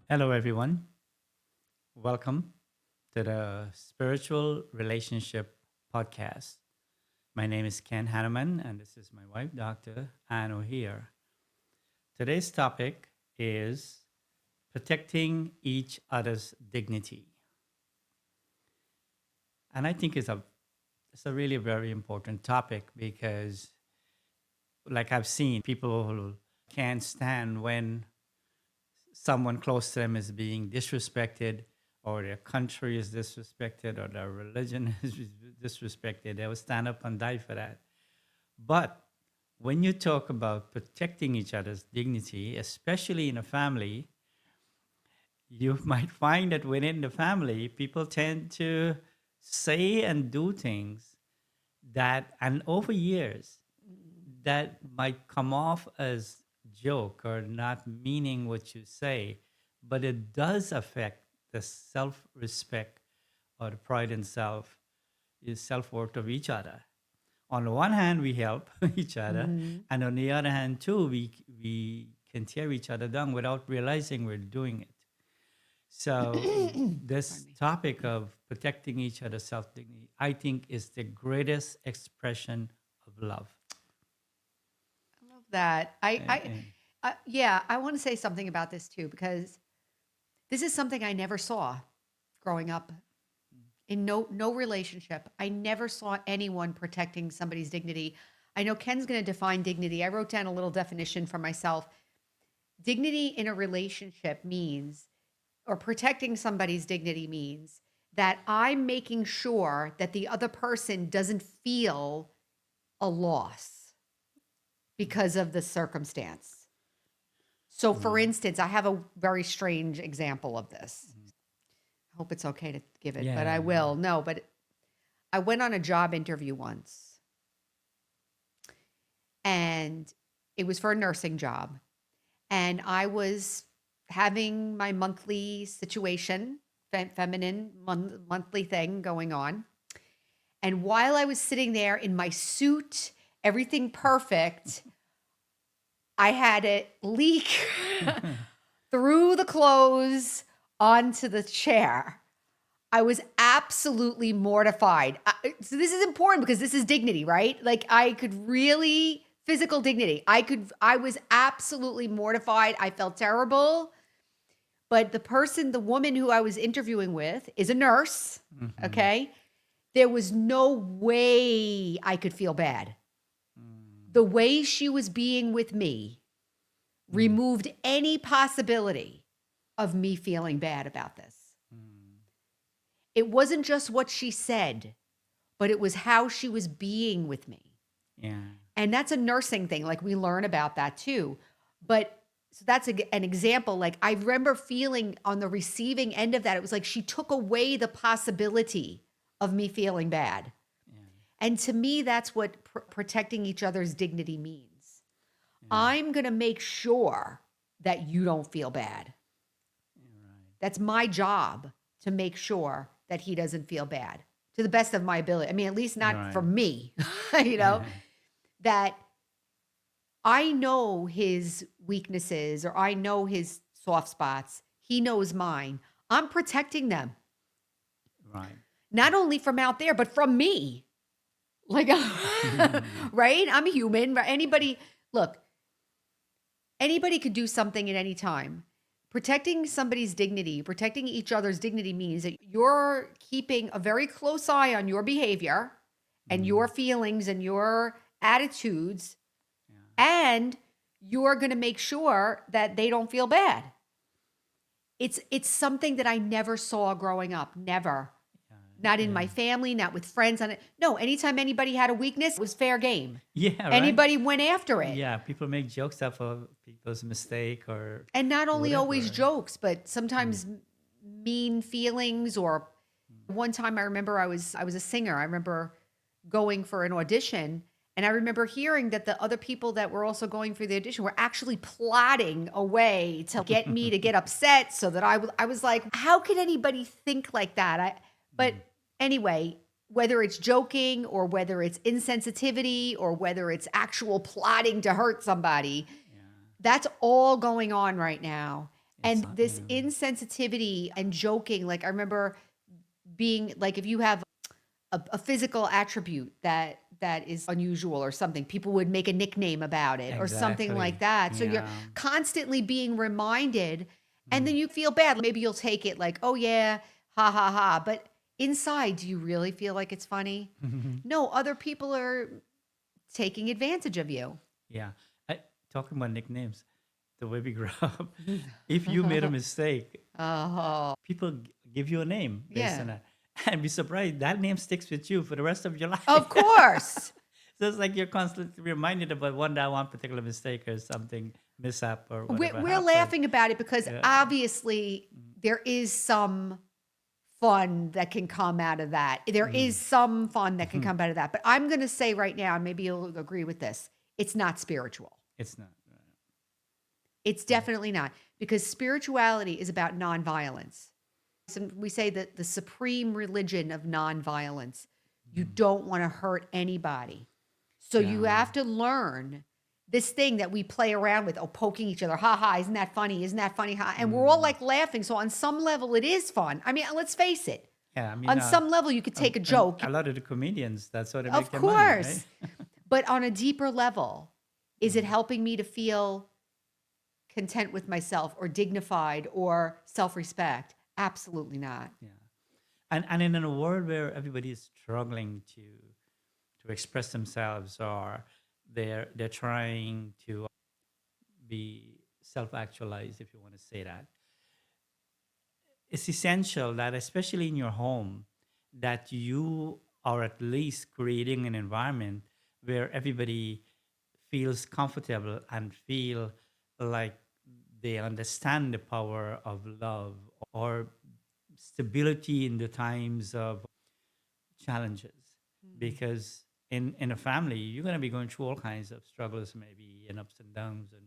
Hello, everyone. Welcome to the Spiritual Relationship Podcast. My name is Ken Hanneman, and this is my wife, Dr. Anno here. Today's topic is protecting each other's dignity. And I think it's a really very important topic because, like I've seen, people who can't stand when someone close to them is being disrespected or their country is disrespected or their religion is disrespected, they will stand up and die for that. But when you talk about protecting each other's dignity, especially in a family, you might find that within the family, people tend to say and do things that, and over years, that might come off as joke or not meaning what you say, but it does affect the self-respect or the pride in self, is self-worth of each other. On the one hand, we help each other, Mhm. and on the other hand, too, we can tear each other down without realizing we're doing it. So Pardon this me. topic of protecting each other's self-dignity, I think, is the greatest expression of love. I love that. Uh, uh, Yeah, I want to say something about this too because this is something I never saw growing up in no relationship. I never saw anyone protecting somebody's dignity. I know Ken's going to define dignity. I wrote down a little definition for myself. Dignity in a relationship means, or protecting somebody's dignity means that I'm making sure that the other person doesn't feel a loss because of the circumstance. So, for mm, instance, I have a very strange example of this. I hope it's okay to give it, but I yeah, will. No, but I went on a job interview once and it was for a nursing job. And I was having my monthly situation, feminine monthly thing going on. And while I was sitting there in my suit, everything perfect, I had it leak through the clothes onto the chair. I was absolutely mortified. So this is important because this is dignity, right? Like I could really physical dignity. I was absolutely mortified. I felt terrible. But the woman who I was interviewing with is a nurse, mhm, okay? There was no way I could feel bad. mm, The way she was being with me mm, removed any possibility of me feeling bad about this. mm, It wasn't just what she said, but it was how she was being with me. yeah, And that's a nursing thing. Like we learn about that too. But so that's an example. Like I remember feeling on the receiving end of that, it was like she took away the possibility of me feeling bad. yeah, And to me, that's what protecting each other's dignity means. yeah, I'm going to make sure that you don't feel bad. right, That's my job to make sure that he doesn't feel bad to the best of my ability. I mean, at least not for right, me, you know, that I know his weaknesses or I know his soft spots. He knows mine. I'm protecting them, right. not only from out there, but from me. Like, right? I'm a human. Anybody, look, anybody could do something at any time. Protecting somebody's dignity, protecting each other's dignity means that you're keeping a very close eye on your behavior and your Mm, feelings and your attitudes, yeah, and you're going to make sure that they don't feel bad. It's something that I never saw growing up, never. Not in yeah, my family, not with friends on it. No, anytime anybody had a weakness, it was fair game. yeah, yeah, right. Anybody went after it. Yeah, people make jokes out of people's mistake or And not only always whatever. jokes, but Mm, sometimes mean feelings. Or mm, one time I remember I was a singer. I remember going for an audition, and I remember hearing that the other people that were also going for the audition were actually plotting a way to get me to get upset so that I was like, how could anybody think like that? But mm, anyway, whether it's joking or whether it's insensitivity or whether it's actual plotting to hurt somebody, yeah, that's all going on right now. It's And not, this insensitivity and joking, like I remember being like, if you have a physical attribute that is unusual or something, people would make a nickname about it or something like exactly. that. So you're Yeah. constantly being reminded, and Mm. then you feel bad. Maybe you'll take it like, oh yeah, ha ha ha. But inside, do you really feel like it's funny? No, other people are taking advantage of you. Yeah. Talking about nicknames, the way we grew up, if you made a mistake, Oh, people give you a name based yeah. on that. And be surprised that name sticks with you for the rest of your life. Of course. So it's like you're constantly reminded about one particular mistake or something mishap or whatever We're happened. laughing about it because Yeah. obviously there is some fun that can come out of that. There is Mm. some fun that can come out of that. But I'm going to say right now, and maybe you'll agree with this, it's not spiritual. It's not. It's definitely not, because spirituality is about nonviolence. We say that the supreme religion of nonviolence, you Mm. don't want to hurt anybody. So you Yeah. have to learn this thing that we play around with, oh, poking each other. Ha ha, isn't that funny? Isn't that funny? Ha. And we're all Mm. like laughing. So on some level, it is fun. I mean, let's face it. Yeah. I mean, On some level, you could take a and joke. a lot of the comedians, that's how they make Of their money, right? course. But on a deeper level, is it Mm. helping me to feel content with myself or dignified or self-respect? Absolutely not. Yeah. And in a world where everybody is struggling to express themselves, or they're trying to be self-actualized, if you want to say that, it's essential that, especially in your home, that you are at least creating an environment where everybody feels comfortable and feel like they understand the power of love or stability in the times of challenges. Mm. Because in a family you're going to be going through all kinds of struggles, maybe, and ups and downs, and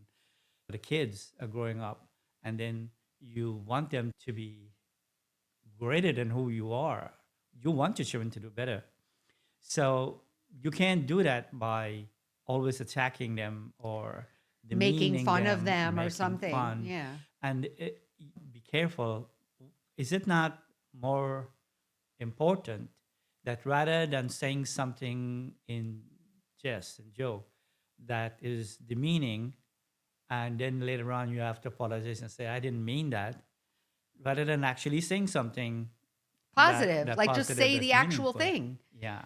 the kids are growing up, and then you want them to be greater than who you are. You want your children to do better. So you can't do that by always attacking them or Making demeaning fun of them, them or making something. fun. Yeah. And be careful. Is it not more important that rather than saying something in jest and joke that is demeaning, and then later on you have to apologize and say, I didn't mean that, rather than actually saying something Positive. that Like just positive, say the that's actual meaningful. thing. Yeah.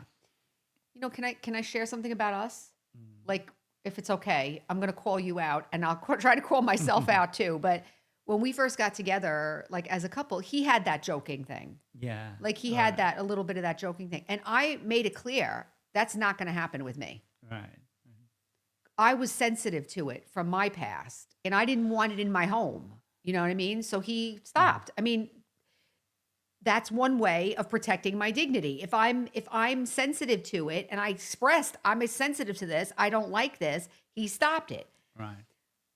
Can I share something about us? Mm. Like, if it's okay, I'm going to call you out and I'll try to call myself out too. But when we first got together, like as a couple, he had that joking thing. Yeah. Like he had Right. that, a little bit of that joking thing. And I made it clear that's not going to happen with me. Right. I was sensitive to it from my past and I didn't want it in my home. You know what I mean? So he Mm. stopped. I mean, that's one way of protecting my dignity. If I'm sensitive to it and I expressed I'm sensitive to this, I don't like this, he stopped it. Right.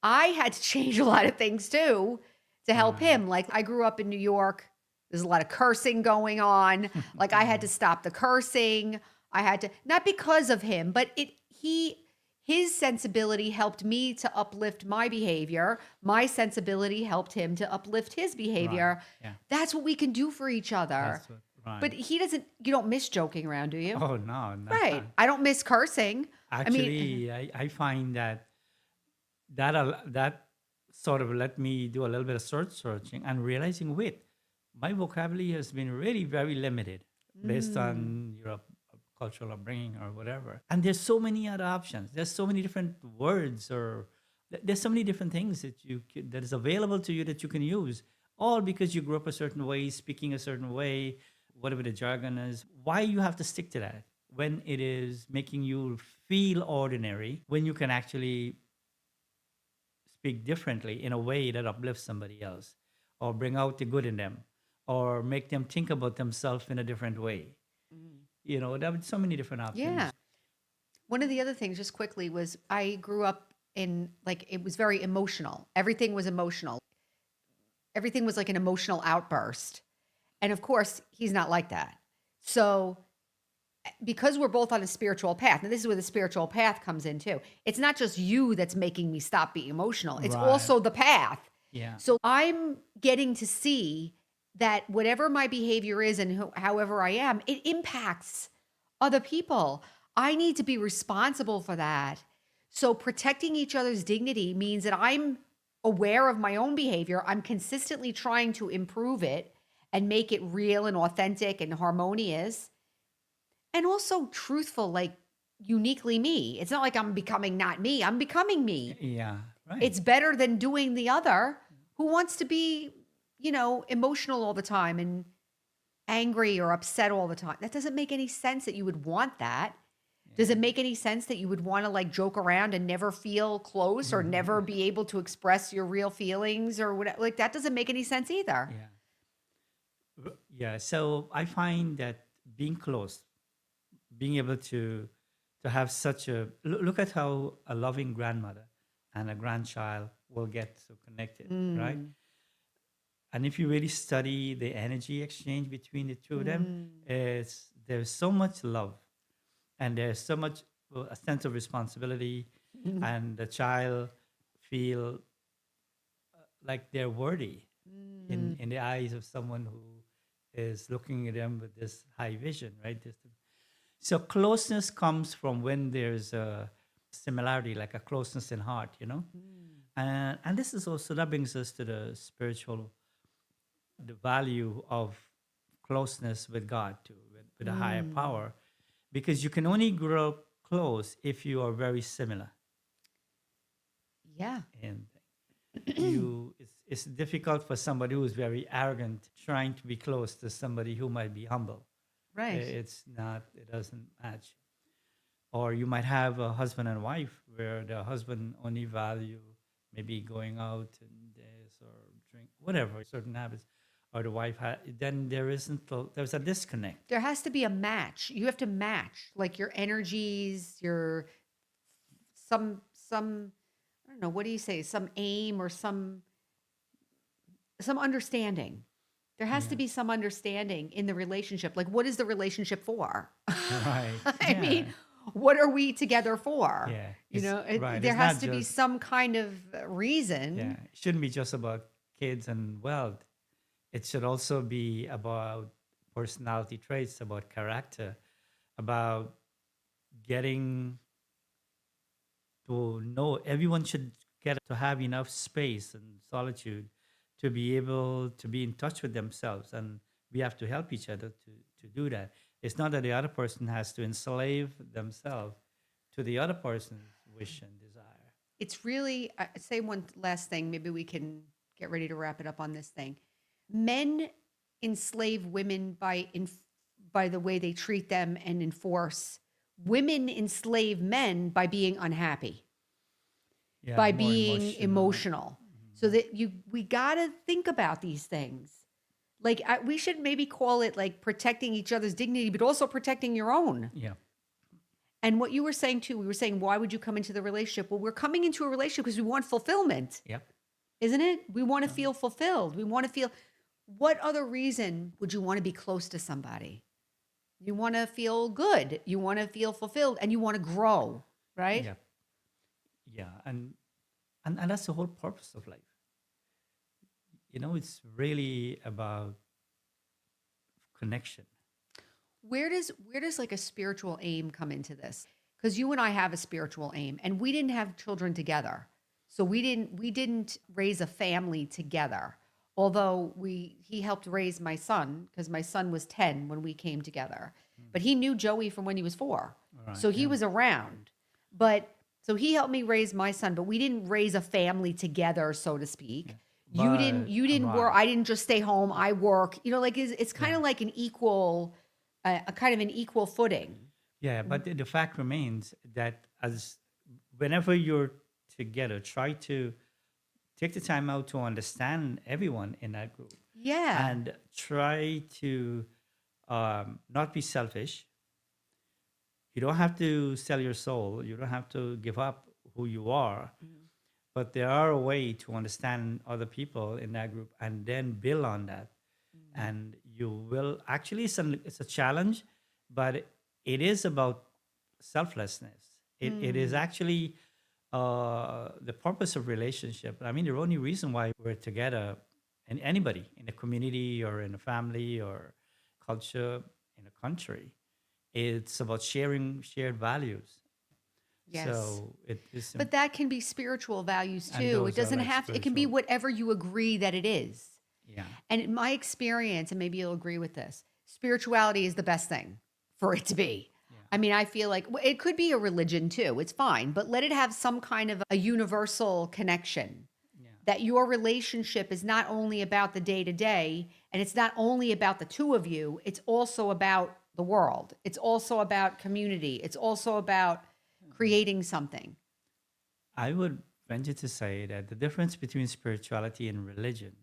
I had to change a lot of things too to help Right. him. Like I grew up in New York. There's a lot of cursing going on. Like I had to stop the cursing. I had to, not because of him, but his sensibility helped me to uplift my behavior. My sensibility helped him to uplift his Right. behavior. Yeah. That's what we can do for each other. That's what. Right. But you don't miss joking around, do you? Oh no, not. Right. I don't miss cursing. I mean, Actually, I find that that sort of let me do a little bit of searching and realizing, wait, my vocabulary has been really very limited based mm, on your cultural upbringing or whatever. And there's so many other options. There's so many different words, or there's so many different things that is available to you that you can use, all because you grew up a certain way, speaking a certain way, whatever the jargon is. Why you have to stick to that when it is making you feel ordinary, when you can actually speak differently in a way that uplifts somebody else, or bring out the good in them, or make them think about themselves in a different way. mm, There are so many different yeah. options. One of the other things, just quickly, was I grew up in like it was very emotional. Everything was emotional. Everything was like an emotional outburst. And of course, he's not like that. So, because we're both on a spiritual path, and this is where the spiritual path comes in too. It's not just you that's making me stop being emotional. It's Right. also the path. Yeah. So I'm getting to see that whatever my behavior is and however I am, it impacts other people. I need to be responsible for that. So protecting each other's dignity means that I'm aware of my own behavior. I'm consistently trying to improve it and make it real and authentic and harmonious and also truthful, like uniquely me. It's not like I'm becoming not me, I'm becoming me. Yeah. Right. It's better than doing the other who wants to be, emotional all the time and angry or upset all the time. That doesn't make any sense that you would want that. Does it Yeah. make any sense that you would want to like joke around and never feel close or never be able to express your real feelings or whatever? Like that doesn't make any sense either. Yeah. Yeah. So I find that being close, being able to have such a look at how a loving grandmother and a grandchild will get so connected, right? Mm, And if you really study the energy exchange between the two of them, mm, there's so much love and there's so much a sense of responsibility, mm, and the child feel like they're worthy mm. in the eyes of someone who is looking at them with this high vision, right? So closeness comes from when there's a similarity, like a closeness in heart, Mm. and this is also that brings us to the spiritual, the value of closeness with God too, with a higher Mm. power, because you can only grow close if you are very similar. Yeah. And it's difficult for somebody who is very arrogant trying to be close to somebody who might be humble. Right. It's not, it doesn't match. Or you might have a husband and wife where the husband only value maybe going out and this or drink whatever certain habits, or the wife then there's a disconnect. There has to be a match. You have to match like your energies, your some I don't know, what do you say? Some aim or some understanding. There has to Yeah. be some understanding in the relationship. Like what is the relationship for? Right. I mean, Yeah. what are we together for? Yeah. It's right. There It's has not to be just, some kind of yeah, reason. it shouldn't be just about kids and wealth. It should also be about personality traits, about character, about getting to know. Everyone should get to have enough space and solitude to be able to be in touch with themselves. And we have to help each other to do that. It's not that the other person has to enslave themselves to the other person's wish and desire. It's really, I say one last thing, maybe we can get ready to wrap it up on this thing. Men enslave women by the way they treat them and enforce. Women enslave men by being unhappy, Yeah, by more being emotional. emotional. So that we got to think about these things. Like we should maybe call it like protecting each other's dignity, but also protecting your own. Yeah. And what you were saying too, we were saying, why would you come into the relationship? Well, we're coming into a relationship because we want fulfillment, Yep. isn't it? We want to Uh-huh. feel fulfilled. We want to feel, what other reason would you want to be close to somebody? You want to feel good. You want to feel fulfilled and you want to grow, right? Yep. Yeah. And that's the whole purpose of life. It's really about connection. Where does like a spiritual aim come into this? Because you and I have a spiritual aim and we didn't have children together. So we didn't raise a family together. Although he helped raise my son because my son was 10 when we came together. But he knew Joey from when he was 4. All right. So he Yeah. was around. But so he helped me raise my son, but we didn't raise a family together, so to speak. Yeah. You didn't But you didn't work. right. I didn't just stay home. I work. Like it's kind Yeah. of like an equal a kind of an equal footing. Yeah. But the fact remains that as whenever you're together, try to take the time out to understand everyone in that group Yeah. and try to not be selfish. You don't have to sell your soul. You don't have to give up who you are. Mhm. But there are a way to understand other people in that group and then build on that. Mhm. And you will actually, it's a challenge, but it is about selflessness. It is Mm. actually the purpose of relationship. I mean, the only reason why we're together, and anybody in a community or in a family or culture in a country, it's about sharing shared values. Yes. So it is, But that can be spiritual values and too. It those are doesn't like have to, it can be spiritual. whatever you agree that it is. Yeah, And in my experience, and maybe you'll agree with this, spirituality is the best thing for it to be. yeah, I mean, I feel like it could be a religion too. It's fine, but let it have some kind of a universal connection yeah. that your relationship is not only about the day to day and it's not only about the two of you, it's also about the world. It's also about community. It's also about creating something. I would venture to say that the difference between spirituality and religion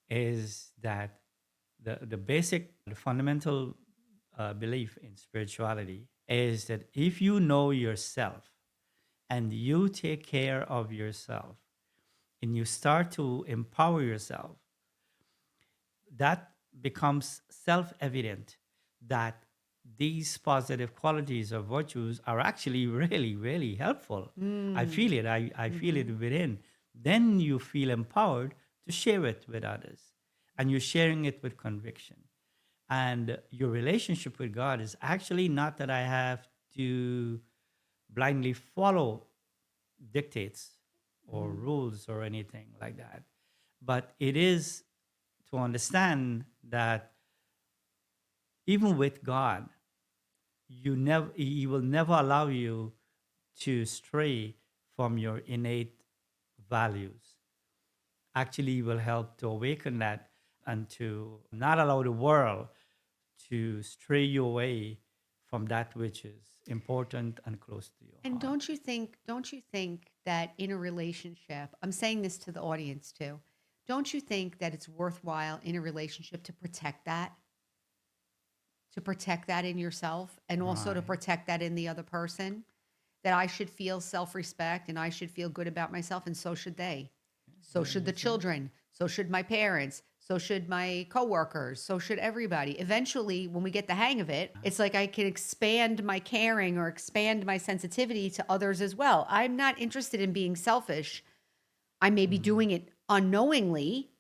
is that the basic, the fundamental belief in spirituality is that if you know yourself and you take care of yourself and you start to empower yourself, that becomes self evident that these positive qualities or virtues are actually really, really helpful. I Mm. feel it. I feel it Hmm. within. Then you feel empowered to share it with others. And you're sharing it with conviction. And your relationship with God is actually not that I have to blindly follow dictates or Mm. rules or anything like that. But it is to understand that even with God, He will never allow you to stray from your innate values. Actually, He will help to awaken that and to not allow the world to stray you away from that which is important and close to your And heart. don't you think that in a relationship, I'm saying this to the audience too, don't you think that it's worthwhile in a relationship to protect that in yourself and also to Right. protect that in the other person? That I should feel self respect and I should feel good about myself, and so should they. So Very should the good sense. children. So should my parents. So should my coworkers. So should everybody. Eventually, when we get the hang of it, it's like I can expand my caring or expand my sensitivity to others as well. I'm not interested in being selfish. I may be Mhm. doing it unknowingly,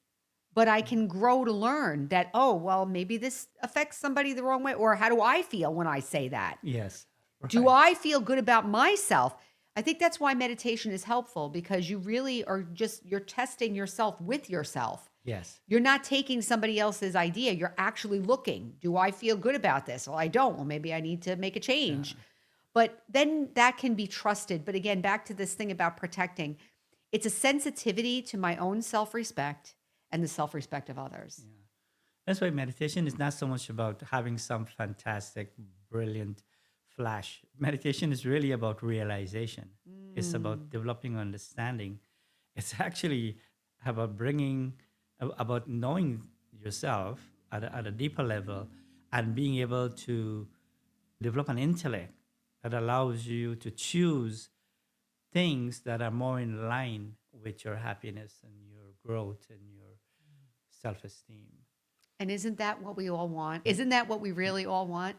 but I can grow to learn that, oh, well, maybe this affects somebody the wrong way. Or how do I feel when I say that? Yes. Do Right. I feel good about myself? I think that's why meditation is helpful because you really are just, you're testing yourself with yourself. Yes. You're not taking somebody else's idea. You're actually looking, do I feel good about this? Well, I don't. Well, maybe I need to make a change. Yeah. But then that can be trusted. But again, back to this thing about protecting, it's a sensitivity to my own self respect and the self respect of others. Yeah. That's why meditation is not so much about having some fantastic, brilliant flash. Meditation is really about realization. It's about Mm. developing understanding. It's actually about about knowing yourself at a deeper level and being able to develop an intellect that allows you to choose things that are more in line with your happiness and your growth and your self esteem. And isn't that what we all want? Isn't that what we really all want?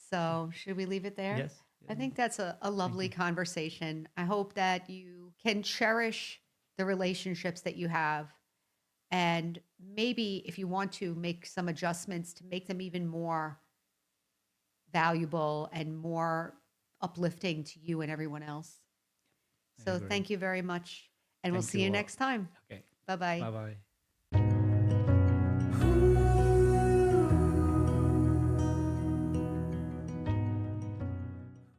So, should we leave it there? Yes. I Yes. think that's a Thank lovely you. conversation. I hope that you can cherish the relationships that you have. And maybe if you want to make some adjustments to make them even more valuable and more uplifting to you and everyone else. I So, agree. thank you very much. And we'll Thank see you you all. next time. Okay. Bye bye. Bye bye.